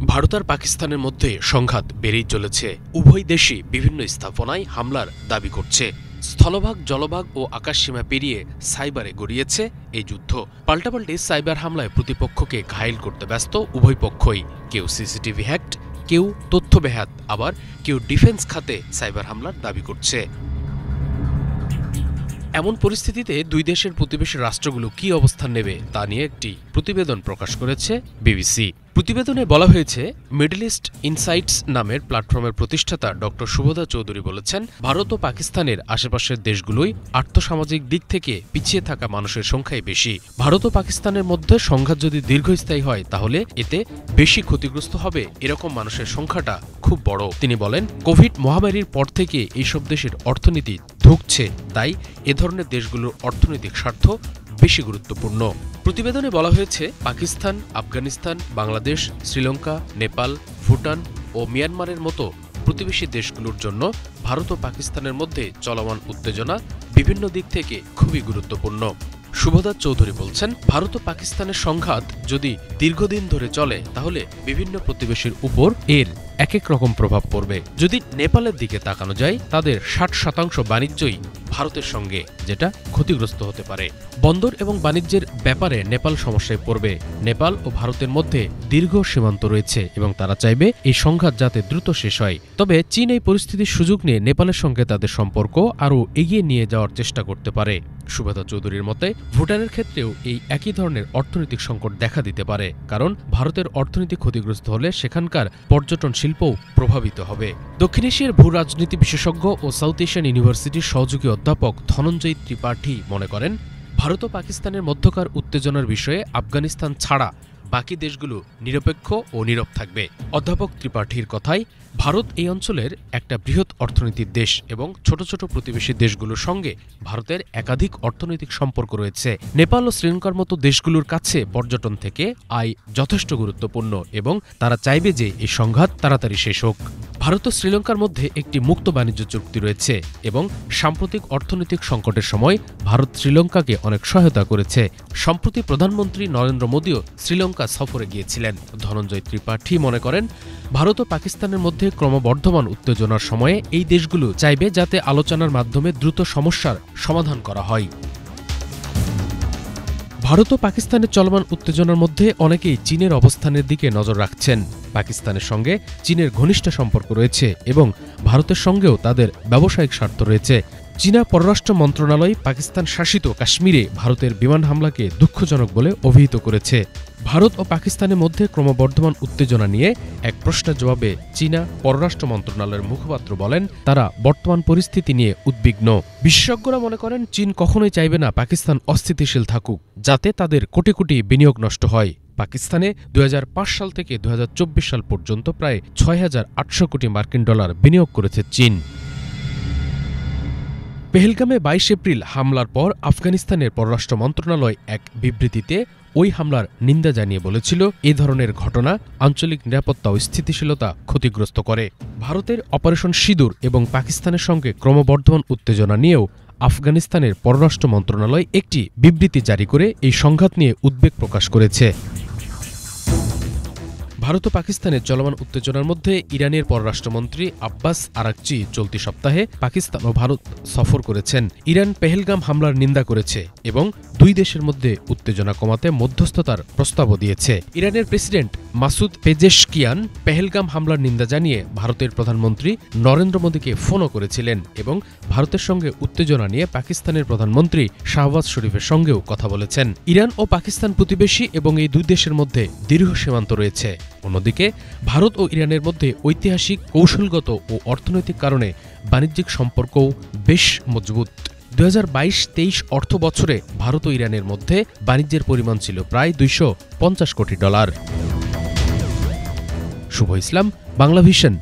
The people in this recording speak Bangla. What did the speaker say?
ভারত আর পাকিস্তানের মধ্যে সংঘাত বেড়েই চলেছে। উভয় দেশই বিভিন্ন স্থাপনায় হামলার দাবি করছে। স্থলভাগ, জলভাগ ও আকাশসীমা পেরিয়ে সাইবারে গড়িয়েছে এই যুদ্ধ। পাল্টাপাল্টি সাইবার হামলায় প্রতিপক্ষকে ঘায়েল করতে ব্যস্ত উভয় পক্ষই। কেউ সিসিটিভি হ্যাকড, কেউ তথ্য বেহাত, আবার কেউ ডিফেন্স খাতে সাইবার হামলার দাবি করছে। এমন পরিস্থিতিতে দুই দেশের প্রতিবেশী রাষ্ট্রগুলো কি অবস্থান নেবে তা নিয়ে একটি প্রতিবেদন প্রকাশ করেছে বিবিসি। প্রতিবেদনে বলা হয়েছে, মিডল ইস্ট ইনসাইটস নামের প্ল্যাটফর্মের প্রতিষ্ঠাতা ড শুভদা চৌধুরী বলেছেন, ভারত ও পাকিস্তানের আশেপাশের দেশগুলোই আর্থসামাজিক দিক থেকে পিছিয়ে থাকা মানুষের সংখ্যাই বেশি। ভারত ও পাকিস্তানের মধ্যে সংঘাত যদি দীর্ঘস্থায়ী হয় তাহলে এতে বেশি ক্ষতিগ্রস্ত হবে এরকম মানুষের সংখ্যাটা খুব বড়। তিনি বলেন, কোভিড মহামারীর পর থেকে এইসব দেশের অর্থনীতি ধুঁকছে, তাই এ ধরনের দেশগুলোর অর্থনৈতিক স্বার্থ বেশি গুরুত্বপূর্ণ। প্রতিবেদনে বলা হয়েছে, পাকিস্তান, আফগানিস্তান, বাংলাদেশ, শ্রীলঙ্কা, নেপাল, ভুটান ও মিয়ানমারের মতো প্রতিবেশী দেশগুলোর জন্য ভারত ও পাকিস্তানের মধ্যে চলমান উত্তেজনা বিভিন্ন দিক থেকে খুবই গুরুত্বপূর্ণ। শুভদা চৌধুরী বলছেন, ভারত ও পাকিস্তানের সংঘাত যদি দীর্ঘদিন ধরে চলে তাহলে বিভিন্ন প্রতিবেশীর উপর এর এক এক রকম প্রভাব পড়বে। যদি নেপালের দিকে তাকানো যায়, তাদের 60% বাণিজ্যই ভারতের সঙ্গে, যেটা ক্ষতিগ্রস্ত হতে পারে। বন্দর এবং বাণিজ্যের ব্যাপারে নেপাল সমস্যায় পড়বে। নেপাল ও ভারতের মধ্যে দীর্ঘ সীমান্ত রয়েছে এবং তারা চাইবে এই সংঘাত যাতে দ্রুত শেষ হয়। তবে চীন এই পরিস্থিতির সুযোগ নিয়ে নেপালের সঙ্গে তাদের সম্পর্ক আরও এগিয়ে নিয়ে যাওয়ার চেষ্টা করতে পারে। শুভদা চৌধুরীর মতে, ভুটানের ক্ষেত্রেও এই একই ধরনের অর্থনৈতিক সংকট দেখা দিতে পারে, কারণ ভারতের অর্থনীতি ক্ষতিগ্রস্ত হলে সেখানকার পর্যটন শিল্পও প্রভাবিত হবে। দক্ষিণ এশিয়ার ভূ রাজনীতি বিশেষজ্ঞ ও সাউথ এশিয়ান ইউনিভার্সিটির সহযোগী অধ্যাপক ধনঞ্জয় ত্রিপাঠী মনে করেন, ভারত ও পাকিস্তানের মধ্যকার উত্তেজনার বিষয়ে আফগানিস্তান ছাড়া বাকি দেশগুলো নিরপেক্ষ ও নীরব থাকবে। অধ্যাপক ত্রিপাঠীর কথায়, ভারত এই অঞ্চলের একটা বৃহৎ অর্থনীতির দেশ এবং ছোট ছোট প্রতিবেশী দেশগুলোর সঙ্গে ভারতের একাধিক অর্থনৈতিক সম্পর্ক রয়েছে। নেপাল ও শ্রীলঙ্কার মতো দেশগুলোর কাছে পর্যটন থেকে আয় যথেষ্ট গুরুত্বপূর্ণ এবং তারা চাইবে যে এই সংঘাত তাড়াতাড়ি শেষ হোক। ভারত ও শ্রীলঙ্কার মধ্যে একটি মুক্ত বাণিজ্য চুক্তি রয়েছে এবং সাম্প্রতিক অর্থনৈতিক সংকটের সময় ভারত শ্রীলঙ্কাকে অনেক সহায়তা করেছে। সম্প্রতি প্রধানমন্ত্রী নরেন্দ্র মোদীও শ্রীলঙ্কা সফরে গিয়েছিলেন। ধনঞ্জয় ত্রিপাঠী মনে করেন, ভারত ও পাকিস্তানের মধ্যে ক্রমবর্ধমান উত্তেজনার সময়ে এই দেশগুলো চাইবে যাতে আলোচনার মাধ্যমে দ্রুত সমস্যার সমাধান করা হয়। ভারত ও পাকিস্তানের চলমান উত্তেজনার মধ্যে অনেকেই চীনের অবস্থানের দিকে নজর রাখছেন। পাকিস্তানের সঙ্গে চীনের ঘনিষ্ঠ সম্পর্ক রয়েছে এবং ভারতের সঙ্গেও তাদের ব্যবসায়িক স্বার্থ রয়েছে। চীনা পররাষ্ট্র মন্ত্রণালয় পাকিস্তান শাসিত কাশ্মীরে ভারতের বিমান হামলাকে দুঃখজনক বলে অভিহিত করেছে। ভারত ও পাকিস্তানের মধ্যে ক্রমবর্ধমান উত্তেজনা নিয়ে এক প্রশ্নের জবাবে চীনা পররাষ্ট্র মন্ত্রণালয়ের মুখপাত্র বলেন, তারা বর্তমান পরিস্থিতি নিয়ে উদ্বিগ্ন। বিশেষজ্ঞরা মনে করেন, চীন কখনোই চাইবে না পাকিস্তান অস্থিতিশীল থাকুক, যাতে তাদের কোটি কোটি বিনিয়োগ নষ্ট হয়। পাকিস্তানে 2005 সাল থেকে 2024 সাল পর্যন্ত প্রায় 6,800 কোটি মার্কিন ডলার বিনিয়োগ করেছে চীন। পেহেলগামে 22 এপ্রিল হামলার পর আফগানিস্তানের পররাষ্ট্র মন্ত্রণালয় এক বিবৃতিতে ওই হামলার নিন্দা জানিয়ে বলেছিল, এ ধরনের ঘটনা আঞ্চলিক নিরাপত্তা ও স্থিতিশীলতা ক্ষতিগ্রস্ত করে। ভারতের অপারেশন সিঁদুর এবং পাকিস্তানের সঙ্গে ক্রমবর্ধমান উত্তেজনা নিয়েও আফগানিস্তানের পররাষ্ট্র মন্ত্রণালয় একটি বিবৃতি জারি করে এই সংঘাত নিয়ে উদ্বেগ প্রকাশ করেছে। ভারত ও পাকিস্তানের চলমান উত্তেজনার মধ্যে ইরানের পররাষ্ট্রমন্ত্রী আব্বাস আরাকচি চলতি সপ্তাহে পাকিস্তান ও ভারত সফর করেছেন। ইরান পেহেলগাম হামলার নিন্দা করেছে এবং দুই দেশের মধ্যে উত্তেজনা কমাতে মধ্যস্থতার প্রস্তাবও দিয়েছে। ইরানের প্রেসিডেন্ট মাসুদ পেজেশকিয়ান পেহেলগাম হামলার নিন্দা জানিয়ে ভারতের প্রধানমন্ত্রী নরেন্দ্র মোদীকে ফোনও করেছিলেন এবং ভারতের সঙ্গে উত্তেজনা নিয়ে পাকিস্তানের প্রধানমন্ত্রী শাহবাজ শরীফের সঙ্গেও কথা বলেছেন। ইরান ও পাকিস্তান প্রতিবেশী এবং এই দুই দেশের মধ্যে দীর্ঘ সীমান্ত রয়েছে। অন্যদিকে ভারত ও ইরানের মধ্যে ঐতিহাসিক, কৌশলগত ও অর্থনৈতিক কারণে বাণিজ্যিক সম্পর্কও বেশ মজবুত। 2022-23 অর্থ বছরে ভারত ও ইরানের মধ্যে বাণিজ্যের পরিমাণ ছিল প্রায় $250 কোটি। শুভ ইসলাম, বাংলা ভিশন।